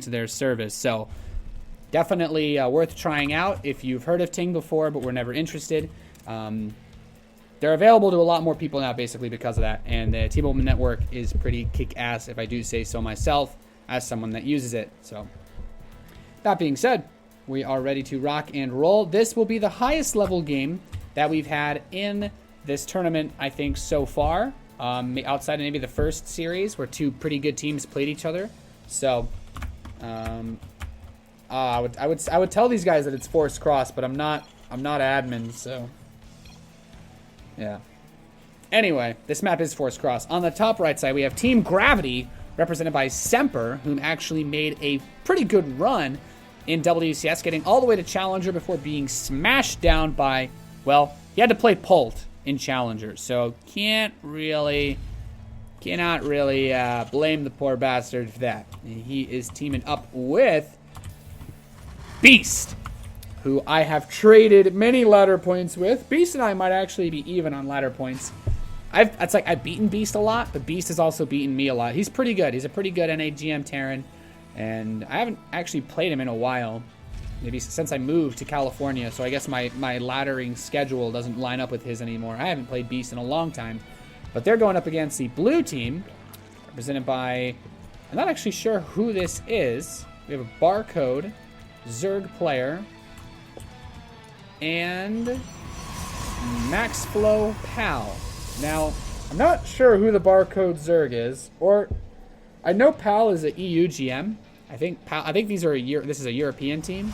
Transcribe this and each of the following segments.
to their service. So definitely worth trying out if you've heard of Ting before but were never interested. They're available to a lot more people now basically because of that, and the T-Mobile network is pretty kick-ass if I do say so myself as someone that uses it. So that being said, we are ready to rock and roll. This will be the highest level game that we've had in this tournament, I think, so far, outside of maybe the first series where two pretty good teams played each other. So I would tell these guys that it's forced cross, but I'm not admin, so yeah. Anyway, this map is forced cross. On the top right side, we have Team Gravity, represented by Semper, whom actually made a pretty good run in WCS, getting all the way to Challenger before being smashed down by, well, he had to play Pult in Challenger, so cannot really blame the poor bastard for that. He is teaming up with Beast, who I have traded many ladder points with. Beast and I might actually be even on ladder points. I've beaten Beast a lot, but Beast has also beaten me a lot. He's pretty good. He's a pretty good NAGM Terran, and I haven't actually played him in a while, maybe since I moved to California, so I guess my laddering schedule doesn't line up with his anymore. I haven't played Beast in a long time, but they're going up against the blue team, represented by, I'm not actually sure who this is. We have a Barcode, Zerg player, and MaxFlow Pal. Now, I'm not sure who the Barcode Zerg is, or I know Pal is an EU GM. I think these are this is a European team.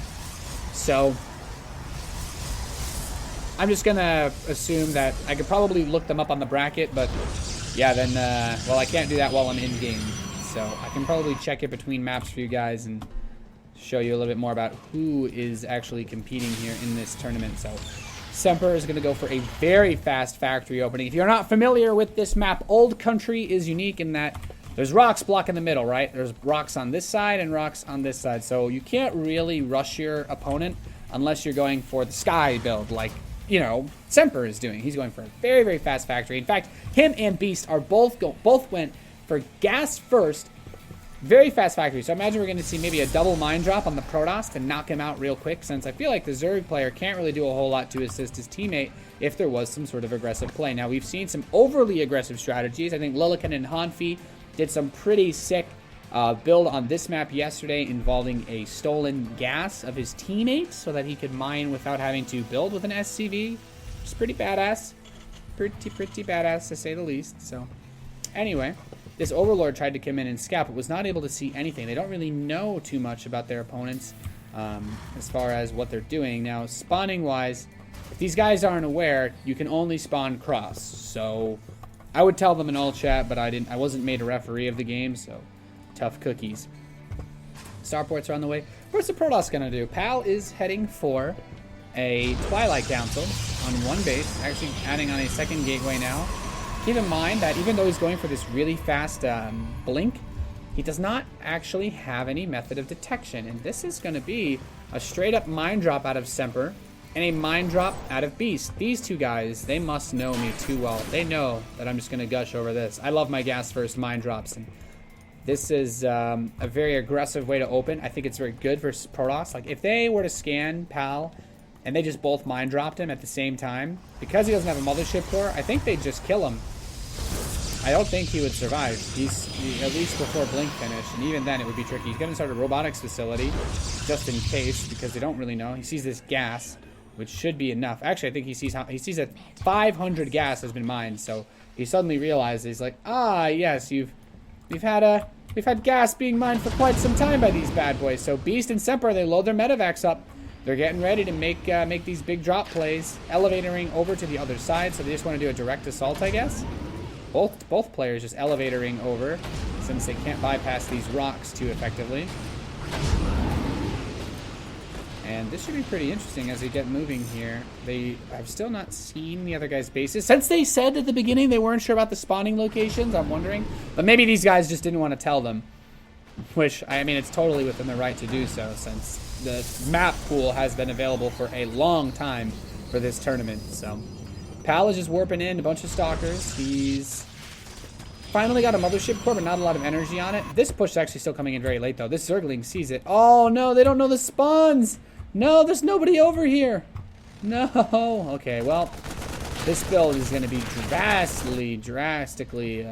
So I'm just gonna assume that I could probably look them up on the bracket, but yeah, then well, I can't do that while I'm in game. So I can probably check it between maps for you guys and show you a little bit more about who is actually competing here in this tournament. So Semper is going to go for a very fast factory opening. If you're not familiar with this map, Old Country is unique in that there's rocks blocking the middle, right? There's rocks on this side and rocks on this side. So you can't really rush your opponent unless you're going for the sky build like, you know, Semper is doing. He's going for a very, very fast factory. In fact, him and Beast are both went for gas first. Very fast factory. So I imagine we're going to see maybe a double mine drop on the Protoss to knock him out real quick, since I feel like the Zerg player can't really do a whole lot to assist his teammate if there was some sort of aggressive play. Now, we've seen some overly aggressive strategies. I think Lilican and Hanfi did some pretty sick build on this map yesterday involving a stolen gas of his teammates so that he could mine without having to build with an SCV. Which is pretty badass. Pretty badass, to say the least. So, anyway, this Overlord tried to come in and scout, but was not able to see anything. They don't really know too much about their opponents as far as what they're doing. Now, spawning-wise, if these guys aren't aware, you can only spawn cross. So I would tell them in all chat, but I wasn't made a referee of the game, so tough cookies. Starports are on the way. What's the Protoss going to do? Pal is heading for a Twilight Council on one base, actually adding on a second gateway now. Keep in mind that even though he's going for this really fast blink, he does not actually have any method of detection. And this is going to be a straight up mine drop out of Semper and a mine drop out of Beast. These two guys, they must know me too well. They know that I'm just going to gush over this. I love my gas first mine drops. And this is a very aggressive way to open. I think it's very good versus Protoss. Like, if they were to scan Pal and they just both mine dropped him at the same time, because he doesn't have a mothership core, I think they'd just kill him. I don't think he would survive. At least before blink finish, and even then it would be tricky. He's going to start a robotics facility just in case, because they don't really know. He sees this gas, which should be enough. Actually, I think he sees that 500 gas has been mined, so he suddenly realizes, he's like, ah, yes, we've had gas being mined for quite some time by these bad boys. So Beast and Semper, they load their medevacs up. They're getting ready to make these big drop plays, elevatoring over to the other side. So they just want to do a direct assault, I guess. Both players just elevatoring over, since they can't bypass these rocks too effectively. And this should be pretty interesting as we get moving here. I've still not seen the other guys' bases. Since they said at the beginning they weren't sure about the spawning locations, I'm wondering. But maybe these guys just didn't want to tell them. Which, I mean, it's totally within their right to do so, since the map pool has been available for a long time for this tournament. So Pal is just warping in a bunch of stalkers. He's finally got a Mothership Core, but not a lot of energy on it. This push is actually still coming in very late, though. This Zergling sees it. Oh, no, they don't know the spawns. No, there's nobody over here. No. Okay, well, this build is going to be drastically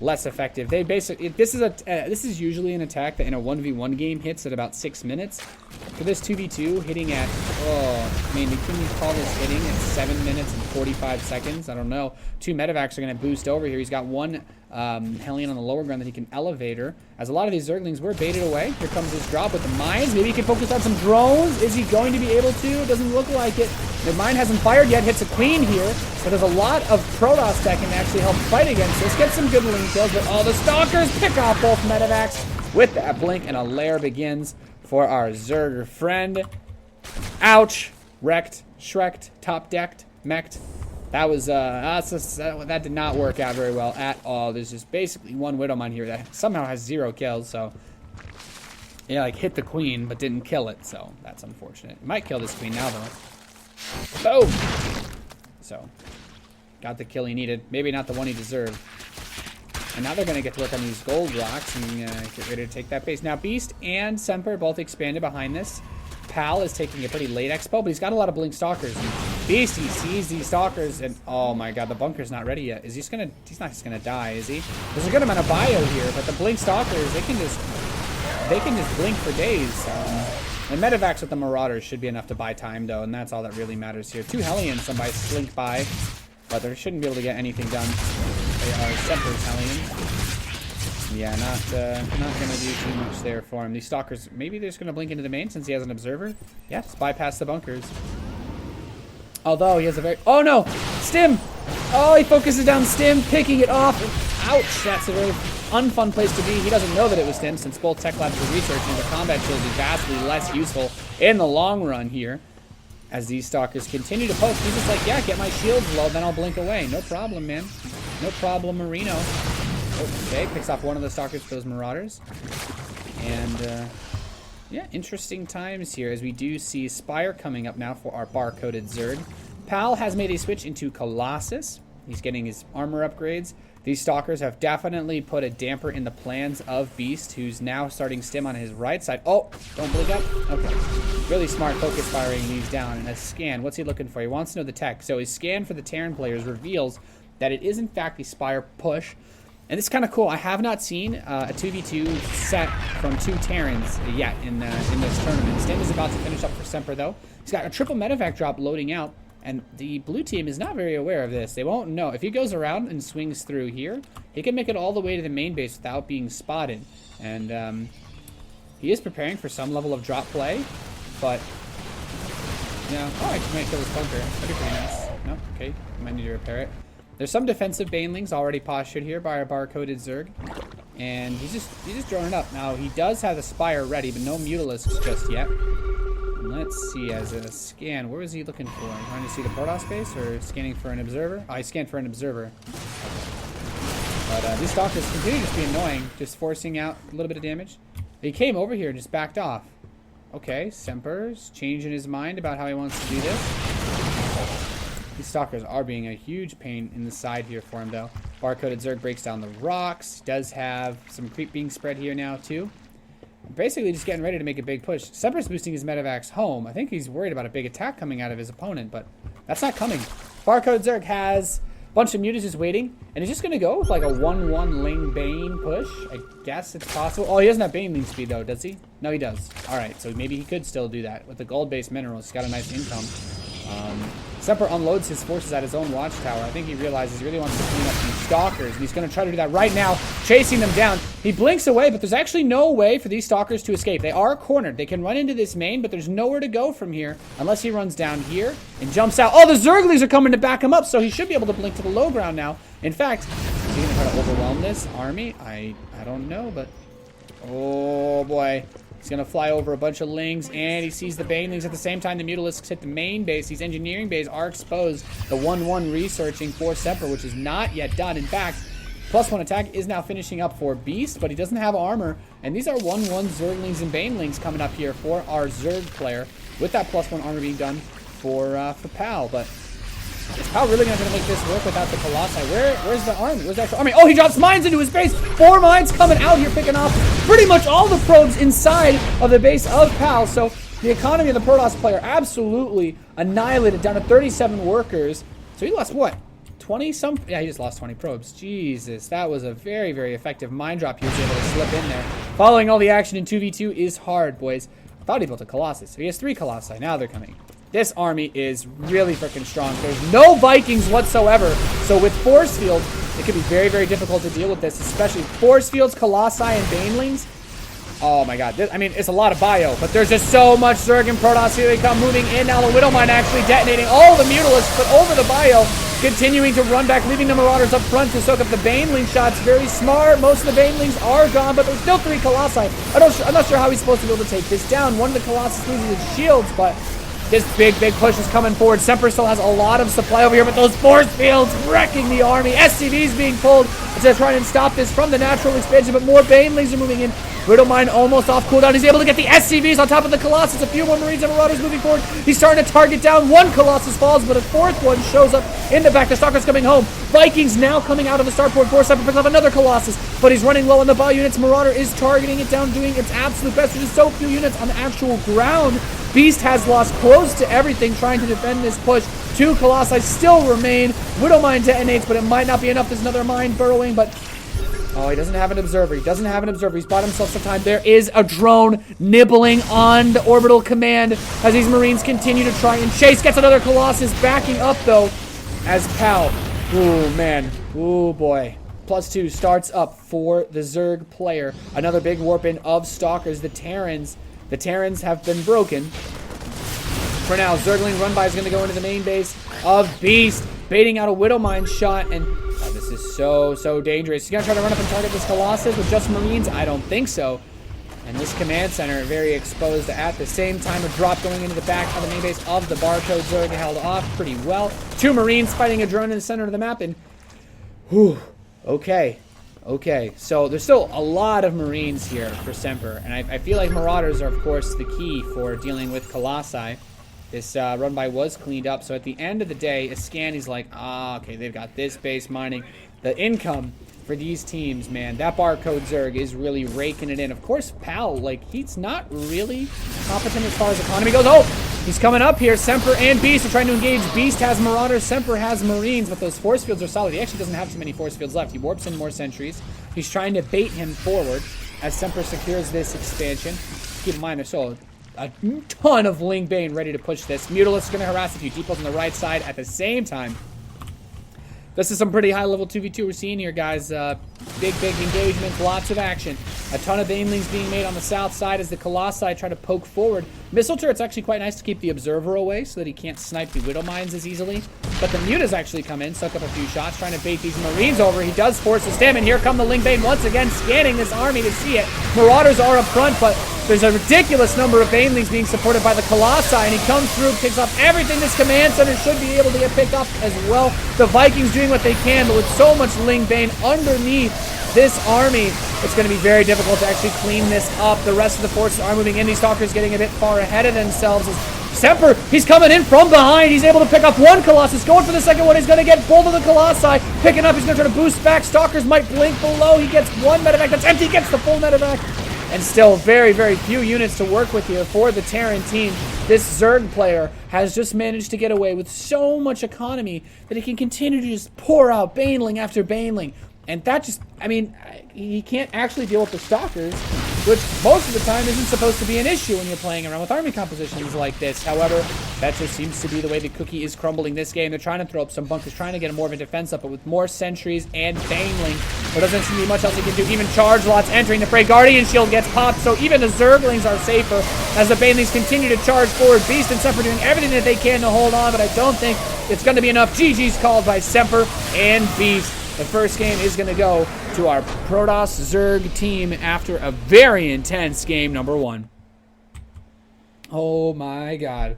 less effective. They basically, this is usually an attack that in a 1v1 game hits at about 6 minutes. For this 2v2, hitting at, oh, I mean, can you call this hitting at 7 minutes and 45 seconds? I don't know. 2 medevacs are going to boost over here. He's got 1 Hellion on the lower ground that he can elevator. As a lot of these Zerglings were baited away. Here comes this drop with the mines. Maybe he can focus on some drones. Is he going to be able to? It doesn't look like it. The mine hasn't fired yet. Hits a queen here. So there's a lot of Protoss that can actually help fight against this. Get some good lane kills, but the Stalkers pick off both medevacs with that blink, and a lair begins for our Zerg friend. Ouch. Wrecked. Shreked. Top-decked. Mech'd. That was, that did not work out very well at all. There's just basically one Widowmine here that somehow has 0 kills, so... Yeah, like, hit the queen, but didn't kill it, so that's unfortunate. Might kill this queen now, though. Boom! So, got the kill he needed. Maybe not the one he deserved. And now they're going to get to work on these gold rocks and get ready to take that base. Now, Beast and Semper both expanded behind this. Pal is taking a pretty late expo, but he's got a lot of blink stalkers. And Beast, he sees these stalkers, and oh my god, the bunker's not ready yet. Is he just gonna? He's not just gonna die, is he? There's a good amount of bio here, but the blink stalkers, they can just blink for days. And medevacs with the Marauders should be enough to buy time, though, and that's all that really matters here. 2 Hellions, somebody slink by, but they shouldn't be able to get anything done. They are Semper's Hellions. Yeah, not gonna do too much there for him. These stalkers, maybe they're just gonna blink into the main since he has an observer. Yeah, just bypass the bunkers. Although he has a very, oh no, stim. Oh, he focuses down stim, picking it off. Ouch, that's a very unfun place to be. He doesn't know that it was stim since both tech labs were researching. The combat shield is vastly less useful in the long run here. As these stalkers continue to poke, he's just like, yeah, get my shields low, then I'll blink away. No problem, man. No problem, Marino. Okay, picks off one of the stalkers for those Marauders. And, yeah, interesting times here as we do see Spire coming up now for our bar-coded Zerg. Pal has made a switch into Colossus. He's getting his armor upgrades. These stalkers have definitely put a damper in the plans of Beast, who's now starting stim on his right side. Oh, don't blink up? Okay. Really smart focus firing these down. And a scan, what's he looking for? He wants to know the tech. So his scan for the Terran players reveals that it is in fact a Spire push. And it's kind of cool. I have not seen a 2v2 set from 2 Terrans yet in this tournament. Stim is about to finish up for Semper, though. He's got a triple medevac drop loading out, and the blue team is not very aware of this. They won't know. If he goes around and swings through here, he can make it all the way to the main base without being spotted. And he is preparing for some level of drop play, but... Yeah. Oh, I might kill this bunker. That'd be pretty nice. No? Okay. Might need to repair it. There's some defensive banelings already postured here by our bar-coded Zerg. And he's just droning up. Now, he does have the Spire ready, but no Mutalisks just yet. And let's see, as a scan, where is he looking for? Trying to see the Protoss base or scanning for an observer? Oh, he scanned for an observer. But these stalkers continue to just be annoying, just forcing out a little bit of damage. He came over here and just backed off. Okay, Semper's changing his mind about how he wants to do this. These stalkers are being a huge pain in the side here for him, though. Bar-coded Zerg breaks down the rocks. Does have some creep being spread here now, too. Basically just getting ready to make a big push. Semper's boosting his medevacs home. I think he's worried about a big attack coming out of his opponent, but that's not coming. Bar-coded Zerg has a bunch of mutas just waiting, and he's just going to go with like a 1-1 lane Bane push. I guess it's possible. Oh, he doesn't have Bane lane speed, though, does he? No, he does. All right, so maybe he could still do that. With the gold-based minerals, he's got a nice income. Semper unloads his forces at his own watchtower. I think he realizes he really wants to clean up these stalkers, and he's going to try to do that right now, chasing them down. He blinks away, but there's actually no way for these stalkers to escape. They are cornered. They can run into this main, but there's nowhere to go from here unless he runs down here and jumps out. Oh, the Zerglies are coming to back him up, so he should be able to blink to the low ground now. In fact, is he going to try to overwhelm this army? I don't know, but... Oh, boy. He's going to fly over a bunch of lings, and he sees the banelings at the same time. The Mutalisks hit the main base. These engineering bays are exposed. The 1-1 researching for Semper, which is not yet done. In fact, +1 attack is now finishing up for Beast, but he doesn't have armor. And these are 1-1 Zerglings and banelings coming up here for our Zerg player, with that +1 armor being done for Pal. But Is Pal really going to make this work without the Colossi? Where's the army? Where's the actual army? Oh, he drops mines into his base. 4 mines coming out here, picking off pretty much all the probes inside of the base of Pal. So the economy of the Protoss player absolutely annihilated, down to 37 workers. So he lost what? 20 some? Yeah, he just lost 20 probes. Jesus, that was a very, very effective mine drop he was able to slip in there. Following all the action in 2v2 is hard, boys. I thought he built a Colossus. So he has 3 Colossi. Now they're coming. This army is really freaking strong. There's no Vikings whatsoever. So with force fields, it could be very, very difficult to deal with this, especially force fields, Colossi, and Banelings. Oh my god. I mean, it's a lot of bio, but there's just so much Zerg and Protoss. Here they come moving in. Now the Widowmine actually detonating all the Mutalisks, but over the bio, continuing to run back, leaving the Marauders up front to soak up the Baneling shots. Very smart. Most of the Banelings are gone, but there's still 3 Colossi. I'm not sure how he's supposed to be able to take this down. One of the Colossus loses his shields, but this big push is coming forward. Semper still has a lot of supply over here, but those force fields wrecking the army. SCVs being pulled to try and stop this from the natural expansion, but more Banelings are moving in. Widowmine almost off cooldown. He's able to get the SCVs on top of the Colossus. A few more Marines and Marauders moving forward. He's starting to target down. 1 Colossus falls, but a 4th one shows up in the back. The Stalker's coming home. Vikings now coming out of the starport. Semper picks up another Colossus, but he's running low on the bio units. Marauder is targeting it down, doing its absolute best. There's just so few units on the actual ground. Beast has lost close to everything trying to defend this push. 2 Colossi still remain. Widowmine detonates, but it might not be enough. There's another mine burrowing, but oh, he doesn't have an observer. He doesn't have an observer. He's bought himself some time. There is a drone nibbling on the orbital command as these Marines continue to try and chase. Gets another Colossus backing up, though, as Pal. Ooh, man. Ooh, boy. +2 starts up for the Zerg player. Another big warp in of Stalkers. The Terrans have been broken. For now, Zergling run-by is going to go into the main base of Beast, baiting out a Widowmine shot, and oh, this is so dangerous. He's going to try to run up and target this Colossus with just Marines? I don't think so. And this command center very exposed at the same time. A drop going into the back of the main base of the Barcode Zerg, held off pretty well. 2 Marines fighting a drone in the center of the map, and whew, okay, so there's still a lot of Marines here for Semper, and I feel like Marauders are, of course, the key for dealing with Colossi. This run-by was cleaned up, so at the end of the day, a scan is like, okay, they've got this base mining. The income for these teams, man, that Barcode Zerg is really raking it in. Of course, Pal, like, he's not really competent as far as economy goes. Oh, he's coming up here. Semper and Beast are trying to engage. Beast has Marauders, Semper has Marines, but those force fields are solid. He actually doesn't have too many force fields left. He warps in more sentries. He's trying to bait him forward as Semper secures this expansion. Keep in mind, there's still a ton of Ling Bane ready to push this. Mutalisks is going to harass a few depots on the right side at the same time. This is some pretty high-level 2v2 we're seeing here, guys. Big engagements, lots of action. A ton of Banelings being made on the south side as the Colossi try to poke forward. Missile turret's actually quite nice to keep the Observer away so that he can't snipe the Widowmines as easily. But the Mutas actually come in, suck up a few shots, trying to bait these Marines over. He does force a stem, and here come the Ling Bane once again, scanning this army to see it. Marauders are up front, but there's a ridiculous number of Banelings being supported by the Colossi, and he comes through, picks up everything this command center should be able to get picked up as well. The Vikings doing what they can, but with so much Ling Bane underneath this army, it's going to be very difficult to actually clean this up. The rest of the forces are moving in. These Stalkers getting a bit far ahead of themselves. As Semper, he's coming in from behind. He's able to pick up 1 Colossus. Going for the second one. He's going to get both of the Colossi. Picking up. He's going to try to boost back. Stalkers might blink below. He gets 1 medevac. That's empty. Gets the full medevac. And still very few units to work with here for the Terran team. This Zerg player has just managed to get away with so much economy that he can continue to just pour out Baneling after Baneling. And that just, I mean, he can't actually deal with the Stalkers, which most of the time isn't supposed to be an issue when you're playing around with army compositions like this. However, that just seems to be the way the cookie is crumbling this game. They're trying to throw up some bunkers, trying to get more of a defense up, but with more sentries and Baneling, there doesn't seem to be much else he can do. Even charge lots entering the fray. Guardian Shield gets popped, so even the Zerglings are safer as the Banelings continue to charge forward. Beast and Semper doing everything that they can to hold on, but I don't think it's going to be enough. GG's called by Semper and Beast. The first game is going to go to our Protoss Zerg team after a very intense game number 1. Oh my god.